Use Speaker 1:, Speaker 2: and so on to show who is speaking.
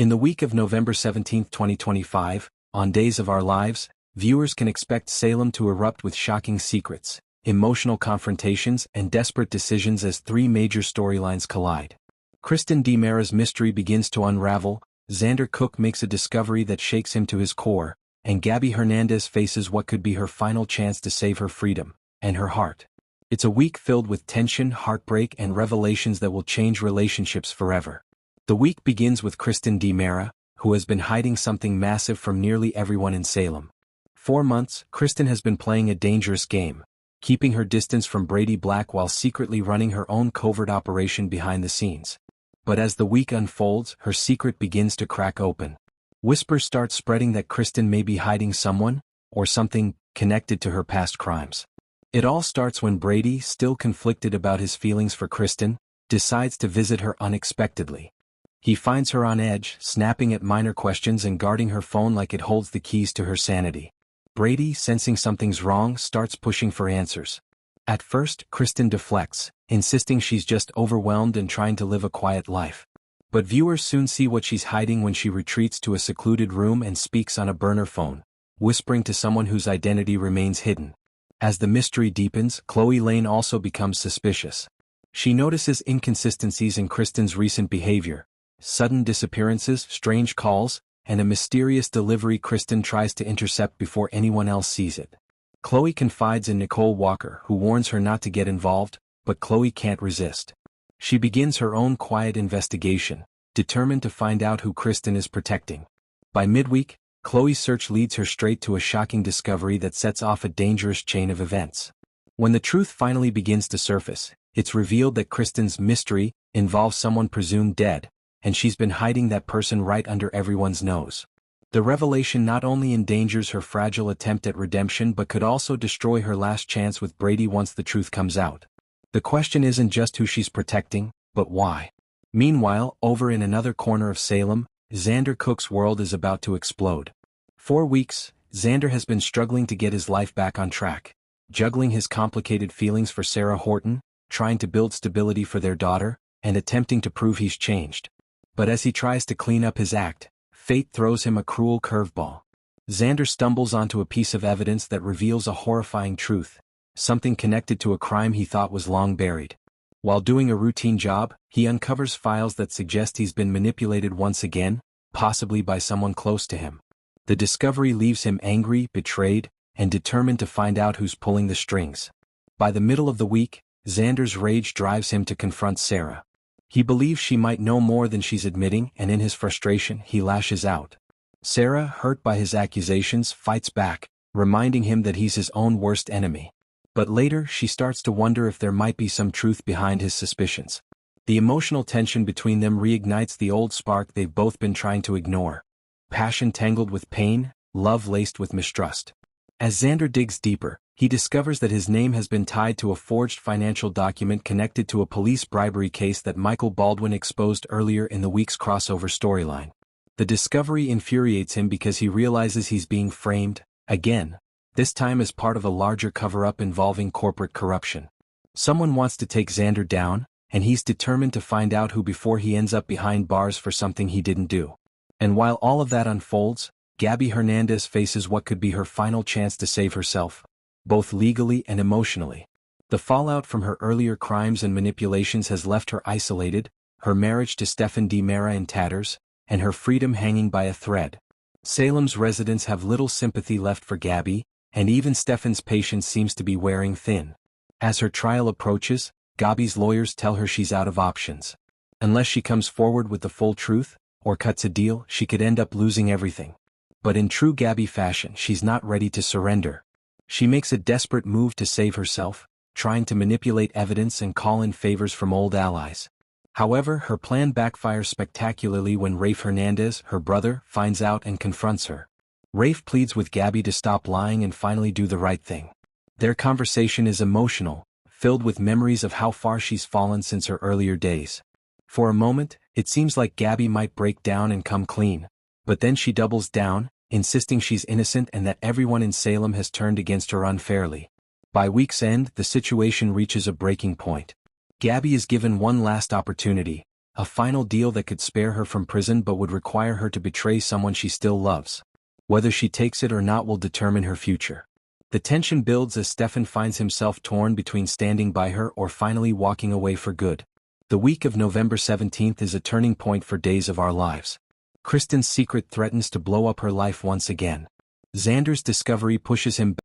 Speaker 1: In the week of November 17, 2025, on Days of Our Lives, viewers can expect Salem to erupt with shocking secrets, emotional confrontations, and desperate decisions as three major storylines collide. Kristen DiMera's mystery begins to unravel, Xander Cook makes a discovery that shakes him to his core, and Gabby Hernandez faces what could be her final chance to save her freedom and her heart. It's a week filled with tension, heartbreak, and revelations that will change relationships forever. The week begins with Kristen DiMera, who has been hiding something massive from nearly everyone in Salem. 4 months, Kristen has been playing a dangerous game, keeping her distance from Brady Black while secretly running her own covert operation behind the scenes. But as the week unfolds, her secret begins to crack open. Whispers start spreading that Kristen may be hiding someone, or something, connected to her past crimes. It all starts when Brady, still conflicted about his feelings for Kristen, decides to visit her unexpectedly. He finds her on edge, snapping at minor questions and guarding her phone like it holds the keys to her sanity. Brady, sensing something's wrong, starts pushing for answers. At first, Kristen deflects, insisting she's just overwhelmed and trying to live a quiet life. But viewers soon see what she's hiding when she retreats to a secluded room and speaks on a burner phone, whispering to someone whose identity remains hidden. As the mystery deepens, Chloe Lane also becomes suspicious. She notices inconsistencies in Kristen's recent behavior. Sudden disappearances, strange calls, and a mysterious delivery Kristen tries to intercept before anyone else sees it. Chloe confides in Nicole Walker, who warns her not to get involved, but Chloe can't resist. She begins her own quiet investigation, determined to find out who Kristen is protecting. By midweek, Chloe's search leads her straight to a shocking discovery that sets off a dangerous chain of events. When the truth finally begins to surface, it's revealed that Kristen's mystery involves someone presumed dead, and she's been hiding that person right under everyone's nose. The revelation not only endangers her fragile attempt at redemption but could also destroy her last chance with Brady once the truth comes out. The question isn't just who she's protecting, but why. Meanwhile, over in another corner of Salem, Xander Cook's world is about to explode. 4 weeks, Xander has been struggling to get his life back on track, juggling his complicated feelings for Sarah Horton, trying to build stability for their daughter, and attempting to prove he's changed. But as he tries to clean up his act, fate throws him a cruel curveball. Xander stumbles onto a piece of evidence that reveals a horrifying truth, something connected to a crime he thought was long buried. While doing a routine job, he uncovers files that suggest he's been manipulated once again, possibly by someone close to him. The discovery leaves him angry, betrayed, and determined to find out who's pulling the strings. By the middle of the week, Xander's rage drives him to confront Sarah. He believes she might know more than she's admitting, and in his frustration, he lashes out. Sarah, hurt by his accusations, fights back, reminding him that he's his own worst enemy. But later, she starts to wonder if there might be some truth behind his suspicions. The emotional tension between them reignites the old spark they've both been trying to ignore. Passion tangled with pain, love laced with mistrust. As Xander digs deeper, he discovers that his name has been tied to a forged financial document connected to a police bribery case that Michael Baldwin exposed earlier in the week's crossover storyline. The discovery infuriates him because he realizes he's being framed, again, this time as part of a larger cover-up involving corporate corruption. Someone wants to take Xander down, and he's determined to find out who before he ends up behind bars for something he didn't do. And while all of that unfolds, Gabby Hernandez faces what could be her final chance to save herself, both legally and emotionally. The fallout from her earlier crimes and manipulations has left her isolated, her marriage to Stephen DiMera in tatters, and her freedom hanging by a thread. Salem's residents have little sympathy left for Gabby, and even Stephen's patience seems to be wearing thin. As her trial approaches, Gabby's lawyers tell her she's out of options. Unless she comes forward with the full truth, or cuts a deal, she could end up losing everything. But in true Gabby fashion, she's not ready to surrender. She makes a desperate move to save herself, trying to manipulate evidence and call in favors from old allies. However, her plan backfires spectacularly when Rafe Hernandez, her brother, finds out and confronts her. Rafe pleads with Gabby to stop lying and finally do the right thing. Their conversation is emotional, filled with memories of how far she's fallen since her earlier days. For a moment, it seems like Gabby might break down and come clean, but then she doubles down, insisting she's innocent and that everyone in Salem has turned against her unfairly. By week's end, the situation reaches a breaking point. Gabby is given one last opportunity, A final deal that could spare her from prison but would require her to betray someone she still loves. Whether she takes it or not will determine her future. The tension builds as Stefan finds himself torn between standing by her or finally walking away for good. The week of November 17th is a turning point for Days of Our Lives. Kristen's secret threatens to blow up her life once again. Xander's discovery pushes him